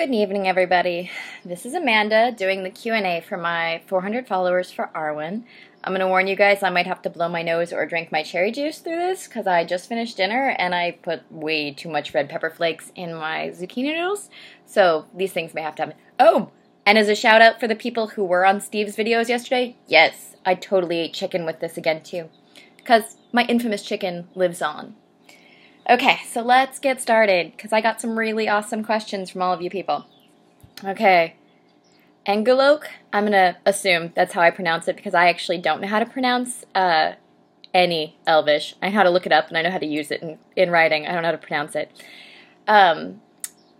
Good evening, everybody. This is Amanda doing the Q&A for my 400 followers for Arwen. I'm going to warn you guys I might have to blow my nose or drink my cherry juice through this because I just finished dinner and I put way too much red pepper flakes in my zucchini noodles, so these things may have to happen. Oh, and as a shout out for the people who were on Steve's videos yesterday, yes, I totally ate chicken with this again too, because my infamous chicken lives on. Okay, so let's get started, because I got some really awesome questions from all of you people. Okay, Anguloke, I'm going to assume that's how I pronounce it, because I actually don't know how to pronounce any Elvish. I know how to look it up, and I know how to use it in writing. I don't know how to pronounce it.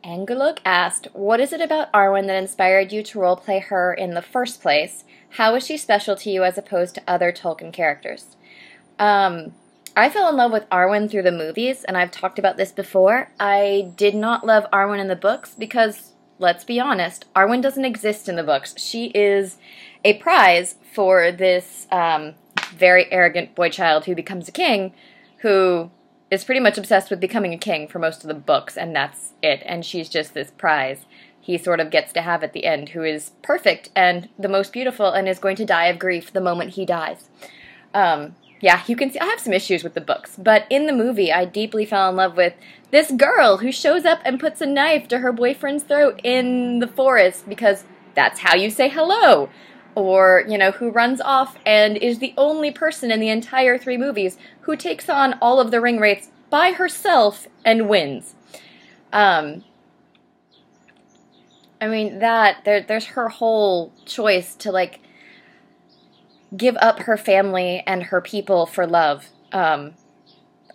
Anguloke asked, what is it about Arwen that inspired you to roleplay her in the first place? How is she special to you as opposed to other Tolkien characters? I fell in love with Arwen through the movies, and I've talked about this before. I did not love Arwen in the books because, let's be honest, Arwen doesn't exist in the books. She is a prize for this very arrogant boy child who becomes a king, who is pretty much obsessed with becoming a king for most of the books, and that's it. And she's just this prize he sort of gets to have at the end, who is perfect and the most beautiful and is going to die of grief the moment he dies. Yeah, you can see I have some issues with the books, but in the movie I deeply fell in love with this girl who shows up and puts a knife to her boyfriend's throat in the forest because that's how you say hello. Or, you know, who runs off and is the only person in the entire 3 movies who takes on all of the ring wraiths by herself and wins. I mean, there's her whole choice to, like, give up her family and her people for love.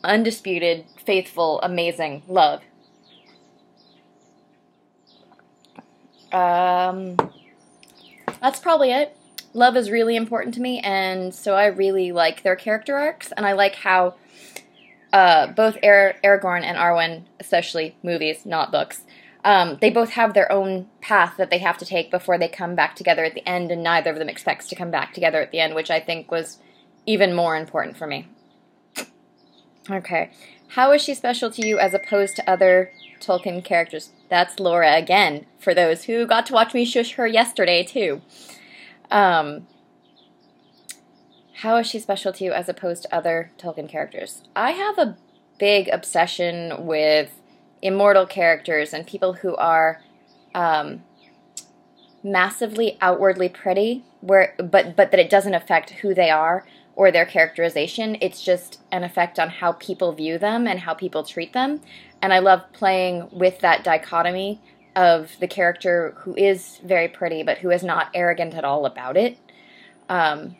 Undisputed, faithful, amazing love. That's probably it. Love is really important to me, and so I really like their character arcs, and I like how both Aragorn and Arwen, especially movies, not books, they both have their own path that they have to take before they come back together at the end, and neither of them expects to come back together at the end, which I think was even more important for me. Okay. How is she special to you as opposed to other Tolkien characters? That's Laura again, for those who got to watch me shush her yesterday, too. How is she special to you as opposed to other Tolkien characters? I have a big obsession with immortal characters and people who are massively outwardly pretty, but that it doesn't affect who they are or their characterization. It's just an effect on how people view them and how people treat them. And I love playing with that dichotomy of the character who is very pretty but who is not arrogant at all about it. I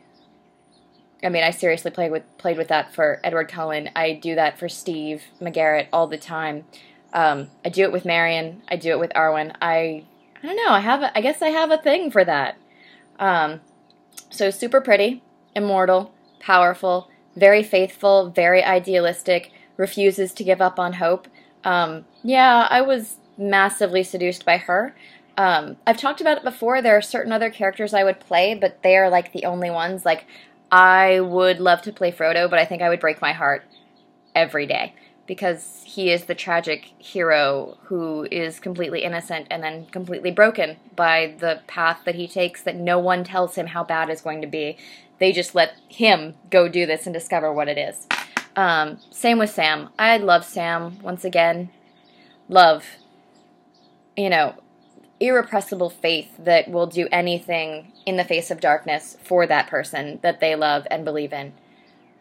mean, I seriously played with that for Edward Cullen. I do that for Steve McGarrett all the time. I do it with Marion. I do it with Arwen. I don't know. I guess I have a thing for that. So super pretty, immortal, powerful, very faithful, very idealistic, refuses to give up on hope. Yeah, I was massively seduced by her. I've talked about it before. There are certain other characters I would play, but they are like the only ones. Like, I would love to play Frodo, but I think I would break my heart every day, because he is the tragic hero who is completely innocent and then completely broken by the path that he takes that no one tells him how bad it's going to be. They just let him go do this and discover what it is. Same with Sam. I love Sam, once again. Love, you know, irrepressible faith that will do anything in the face of darkness for that person that they love and believe in.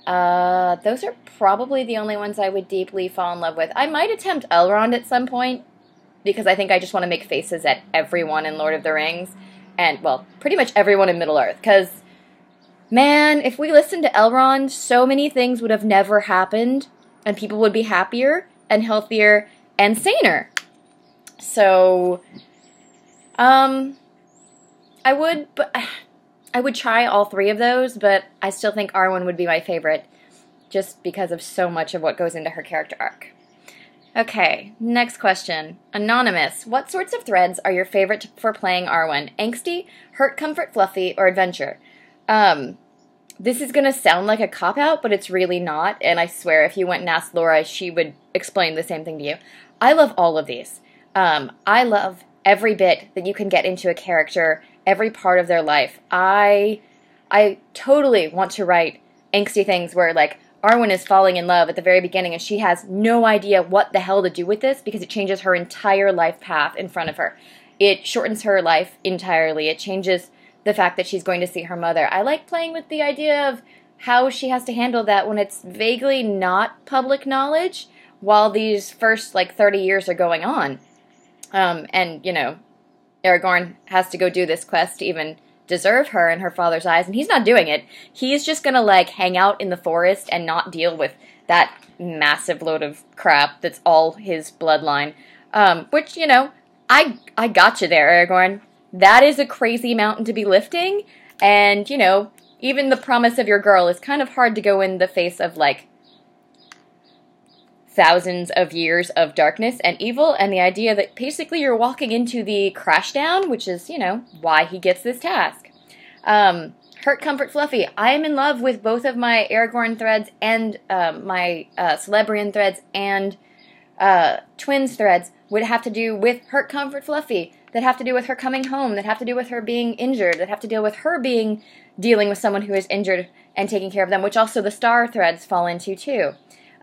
Those are probably the only ones I would deeply fall in love with. I might attempt Elrond at some point, because I think I just want to make faces at everyone in Lord of the Rings, and, well, pretty much everyone in Middle-earth, because, man, if we listened to Elrond, so many things would have never happened, and people would be happier, and healthier, and saner. So, I would try all 3 of those, but I still think Arwen would be my favorite, just because of so much of what goes into her character arc. Okay, next question. Anonymous, what sorts of threads are your favorite for playing Arwen? Angsty, hurt, comfort, fluffy, or adventure? This is going to sound like a cop-out, but it's really not, and I swear if you went and asked Laura, she would explain the same thing to you. I love all of these. I love every bit that you can get into a character, every part of their life. I totally want to write angsty things where, like, Arwen is falling in love at the very beginning and she has no idea what the hell to do with this because it changes her entire life path in front of her. It shortens her life entirely. It changes the fact that she's going to see her mother. I like playing with the idea of how she has to handle that when it's vaguely not public knowledge while these first, like, 30 years are going on. And, you know, Aragorn has to go do this quest to even deserve her in her father's eyes, and he's not doing it. He's just gonna, like, hang out in the forest and not deal with that massive load of crap that's all his bloodline. Which, you know, I got you there, Aragorn. That is a crazy mountain to be lifting, and, you know, even the promise of your girl is kind of hard to go in the face of, like, thousands of years of darkness and evil, and the idea that basically you're walking into the crashdown, which is, you know, why he gets this task. Hurt, Comfort, Fluffy. I am in love with both of my Aragorn threads and my Celebrian threads and Twins threads would have to do with Hurt, Comfort, Fluffy, that have to do with her coming home, that have to do with her being injured, that have to deal with her dealing with someone who is injured and taking care of them, which also the Star threads fall into too.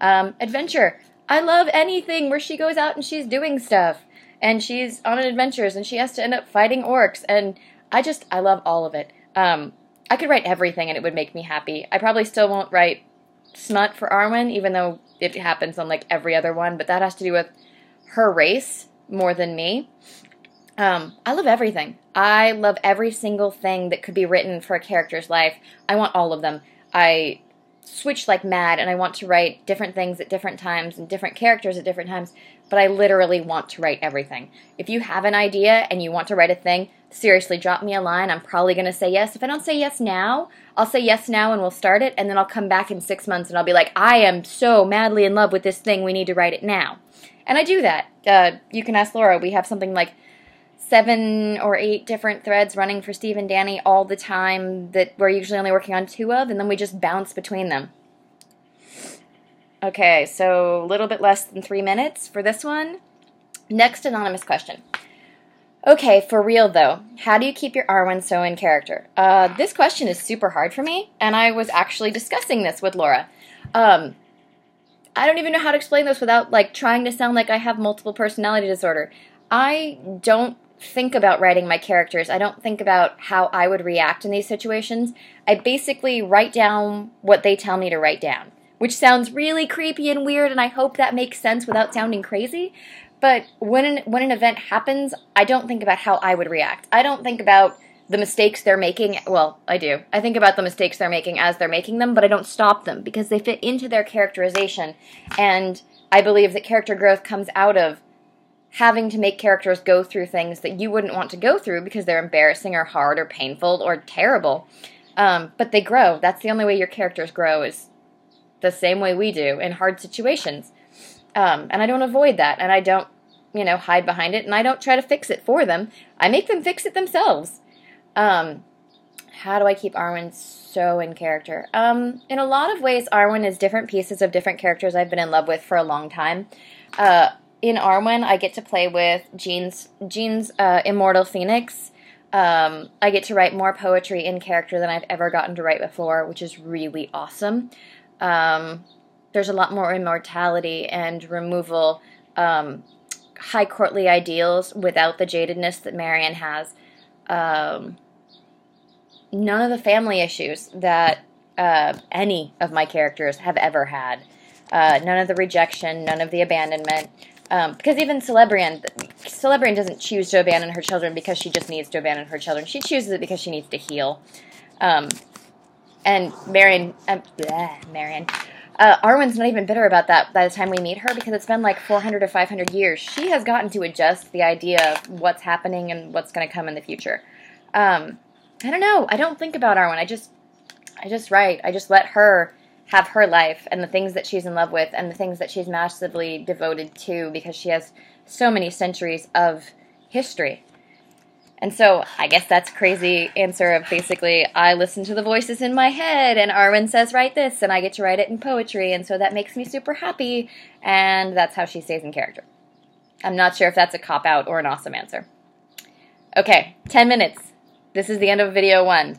Adventure. I love anything where she goes out and she's doing stuff, and she's on adventures, and she has to end up fighting orcs, and I love all of it. I could write everything and it would make me happy. I probably still won't write smut for Arwen, even though it happens on, like, every other one, but that has to do with her race more than me. I love everything. I love every single thing that could be written for a character's life. I want all of them. I switch like mad, and I want to write different things at different times and different characters at different times, but I literally want to write everything. If you have an idea and you want to write a thing, seriously, drop me a line. I'm probably going to say yes. If I don't say yes now, I'll say yes now and we'll start it, and then I'll come back in 6 months and I'll be like, I am so madly in love with this thing, we need to write it now. And I do that. You can ask Laura. We have something like 7 or 8 different threads running for Steve and Danny all the time that we're usually only working on 2 of, and then we just bounce between them. Okay, so a little bit less than 3 minutes for this one. Next anonymous question. Okay, for real though, how do you keep your Arwen so in character? This question is super hard for me, and I was actually discussing this with Laura. I don't even know how to explain this without, like, trying to sound like I have multiple personality disorder. I don't think about writing my characters. I don't think about how I would react in these situations. I basically write down what they tell me to write down, which sounds really creepy and weird, and I hope that makes sense without sounding crazy. But when an event happens, I don't think about how I would react. I don't think about the mistakes they're making. Well, I do. I think about the mistakes they're making as they're making them, but I don't stop them because they fit into their characterization. And I believe that character growth comes out of having to make characters go through things that you wouldn't want to go through because they're embarrassing or hard or painful or terrible. But they grow. That's the only way your characters grow, is the same way we do in hard situations. And I don't avoid that, and I don't, hide behind it, and I don't try to fix it for them. I make them fix it themselves. How do I keep Arwen so in character? In a lot of ways, Arwen is different pieces of different characters I've been in love with for a long time. In Arwen, I get to play with Jean's Immortal Phoenix. I get to write more poetry in character than I've ever gotten to write before, which is really awesome. There's a lot more immortality and removal, high courtly ideals without the jadedness that Marion has. None of the family issues that any of my characters have ever had. None of the rejection, none of the abandonment. Because even Celebrian doesn't choose to abandon her children because she just needs to abandon her children. She chooses it because she needs to heal. And Marion, Arwen's not even bitter about that by the time we meet her because it's been like 400 or 500 years. She has gotten to adjust the idea of what's happening and what's going to come in the future. I don't know. I don't think about Arwen. I just write. I just let her have her life and the things that she's in love with and the things that she's massively devoted to because she has so many centuries of history. And so I guess that's a crazy answer of basically I listen to the voices in my head and Arwen says write this and I get to write it in poetry and so that makes me super happy and that's how she stays in character. I'm not sure if that's a cop-out or an awesome answer. Okay, 10 minutes. This is the end of video 1.